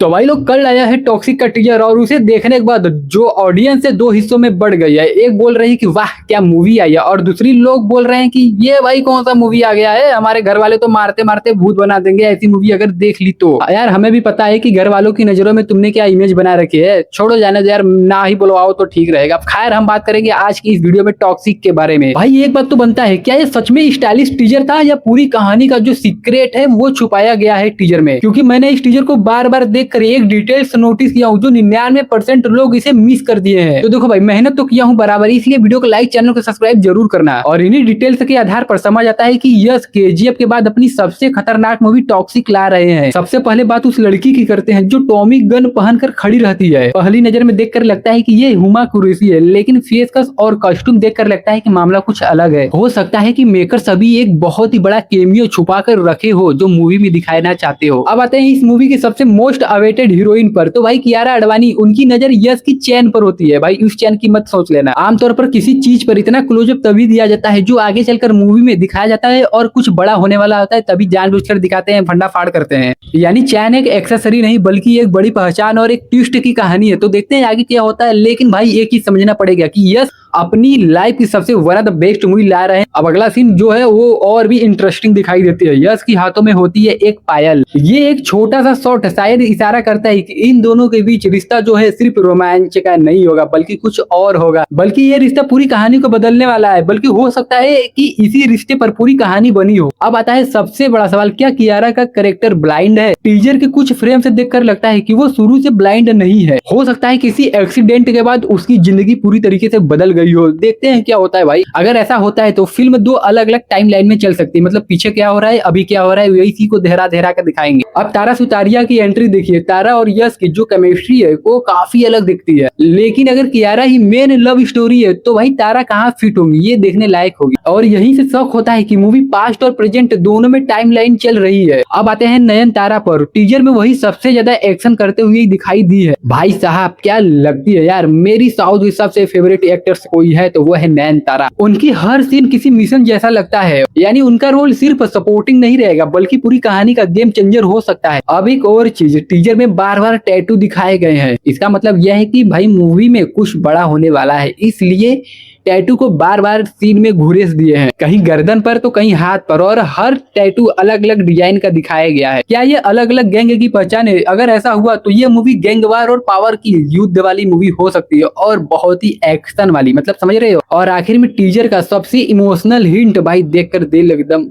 तो भाई लोग कल आया है टॉक्सिक का टीजर और उसे देखने के बाद जो ऑडियंस है दो हिस्सों में बढ़ गई है। एक बोल रही है कि वाह क्या मूवी आई है और दूसरी लोग बोल रहे हैं कि ये भाई कौन सा मूवी आ गया है, हमारे घर वाले तो मारते मारते भूत बना देंगे ऐसी मूवी अगर देख ली तो। यार हमें भी पता है कि घर वालों की नजरों में तुमने क्या इमेज बना रखी है, छोड़ो जाने दो यार, ना ही बुलवाओ तो ठीक रहेगा। खैर हम बात करेंगे आज की इस वीडियो में टॉक्सिक के बारे में। भाई एक बात तो बनता है, क्या ये सच में स्टाइलिश टीजर था या पूरी कहानी का जो सीक्रेट है वो छुपाया गया है टीजर में? क्योंकि मैंने इस टीजर को बार बार देखकर एक डिटेल्स नोटिस किया हूँ जो 99% लोग इसे मिस कर दिए हैं। तो देखो भाई मेहनत तो किया हूँ बराबर, इसलिए वीडियो को लाइक चैनल को सब्सक्राइब जरूर करना। और इन्हीं डिटेल्स के आधार पर समझ आता है कि यस केजीएफ के बाद अपनी सबसे खतरनाक मूवी टॉक्सिक ला रहे हैं। सबसे पहले बात उस लड़की की करते हैं जो टॉमी गन पहनकर खड़ी रहती है। पहली नजर में देखकर लगता है कि ये हुमा कुरैशी है, लेकिन फेस कस और कॉस्ट्यूम देखकर लगता है कि मामला कुछ अलग है। हो सकता है कि मेकर्स अभी एक बहुत ही बड़ा केमियो छुपा कर रखे हो जो मूवी में दिखाना चाहते हो। अब आते हैं इस मूवी की सबसे मोस्ट अवेटेड हीरोइन पर। तो भाई कियारा आडवाणी, उनकी नजर यश की चैन पर होती है। भाई उस चैन की मत सोच लेना। आमतौर पर किसी चीज पर इतना क्लोजअप तभी दिया जाता है जो आगे चलकर मूवी में दिखाया जाता है और कुछ बड़ा होने वाला होता है तभी जानबूझकर दिखाते हैं, फंडा फाड़ करते हैं। यानी चैन एक एक्सेसरी नहीं बल्कि एक बड़ी पहचान और एक ट्विस्ट की कहानी है। तो देखते हैं आगे क्या होता है। लेकिन भाई एक चीज समझना पड़ेगा कि यश अपनी लाइफ की सबसे one of the best movie ला रहे हैं। अब अगला सीन जो है वो और भी इंटरेस्टिंग दिखाई देती है। यश की हाथों में होती है एक पायल। ये एक छोटा सा शॉट शायद इशारा करता है कि इन दोनों के बीच रिश्ता जो है सिर्फ रोमांच का नहीं होगा बल्कि कुछ और होगा। बल्कि ये रिश्ता पूरी कहानी को बदलने वाला है। बल्कि हो सकता है कि इसी रिश्ते पर पूरी कहानी बनी हो। अब आता है सबसे बड़ा सवाल, क्या कियारा का कैरेक्टर ब्लाइंड है? टीजर के कुछ फ्रेम से देखकर लगता है कि वो शुरू से ब्लाइंड नहीं है। हो सकता है किसी एक्सीडेंट के बाद उसकी जिंदगी पूरी तरीके से बदल गई हो। देखते हैं क्या होता है भाई। अगर ऐसा होता है तो फिल्म दो अलग अलग टाइमलाइन में चल सकती है। मतलब पीछे क्या हो रहा है, अभी क्या हो रहा है, इसी को धरा धरा कर दिखाएंगे। अब तारा सुतारिया की एंट्री देखिए। तारा और यश की जो केमिस्ट्री है वो काफी अलग दिखती है। लेकिन अगर कियारा ही मेन लव स्टोरी है तो भाई तारा कहाँ फिट होगी, ये देखने लायक होगी। और यहीं से शौक होता है कि मूवी पास्ट और प्रेजेंट दोनों में टाइमलाइन चल रही है। अब आते हैं नयनतारा पर। टीजर में वही सबसे ज्यादा एक्शन करते हुए दिखाई दी है। भाई साहब क्या लगती है यार। मेरी साउथ की सबसे फेवरेट एक्टर्स कोई है तो वो है नयनतारा। उनकी हर सीन किसी मिशन जैसा लगता है। यानी उनका रोल सिर्फ सपोर्टिंग नहीं रहेगा बल्कि पूरी कहानी का गेम चेंजर हो सकता है। अब एक और चीज, टीजर में बार बार टैटू दिखाए गए हैं। इसका मतलब यह है कि भाई मूवी में कुछ बड़ा होने वाला है, इसलिए टैटू को बार बार सीन में घुरेस दिए हैं। कहीं गर्दन पर तो कहीं हाथ पर, और हर टैटू अलग अलग डिजाइन का दिखाया गया है। क्या ये अलग अलग गैंग की पहचान है? अगर ऐसा हुआ तो ये मूवी गैंगवार और पावर की युद्ध वाली मूवी हो सकती है और बहुत ही एक्शन वाली, मतलब समझ रहे हो। और आखिर में टीजर का सबसे इमोशनल हिंट भाई देखकर दिल एकदम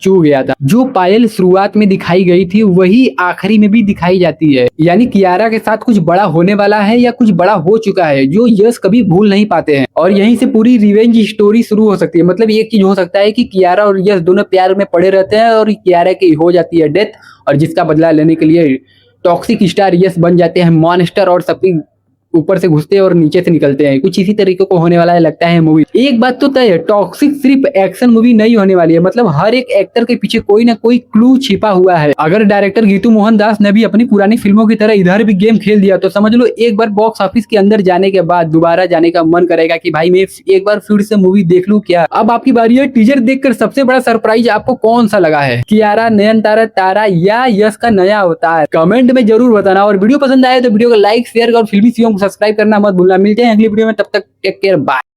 चू गया था। जो पायल शुरुआत में दिखाई गई थी वही आखिरी में भी दिखाई जाती है। यानी कियारा के साथ कुछ बड़ा होने वाला है या कुछ बड़ा हो चुका है जो यश कभी भूल नहीं पाते हैं। और यहीं से पूरी रिवेंज स्टोरी शुरू हो सकती है। मतलब एक चीज हो सकता है कि कियारा और यश दोनों प्यार में पड़े रहते हैं और कियारा की हो जाती है डेथ और जिसका बदला लेने के लिए टॉक्सिक स्टार यश बन जाते हैं मॉन्स्टर और सबकी ऊपर से घुसते हैं और नीचे से निकलते हैं। कुछ इसी तरीके को होने वाला है लगता है मूवी। एक बात तो तय है, टॉक्सिक सिर्फ एक्शन मूवी नहीं होने वाली है। मतलब हर एक एक्टर के पीछे कोई ना कोई क्लू छिपा हुआ है। अगर डायरेक्टर गीतू मोहन दास ने भी अपनी पुरानी फिल्मों की तरह इधर भी गेम खेल दिया तो समझ लो एक बार बॉक्स ऑफिस के अंदर जाने के बाद दोबारा जाने का मन करेगा कि भाई मैं एक बार फिर से मूवी देख लूं क्या। अब आपकी बारी है। टीजर देखकर सबसे बड़ा सरप्राइज आपको कौन सा लगा है? कियारा, नयनतारा, तारा या यश का नया अवतार? कमेंट में जरूर बताना। और वीडियो पसंद आए तो वीडियो को लाइक शेयर और फिल्मी सीओ सब्सक्राइब करना मत भूलना। मिलते हैं अगली वीडियो में, तब तक टेक केयर, बाय।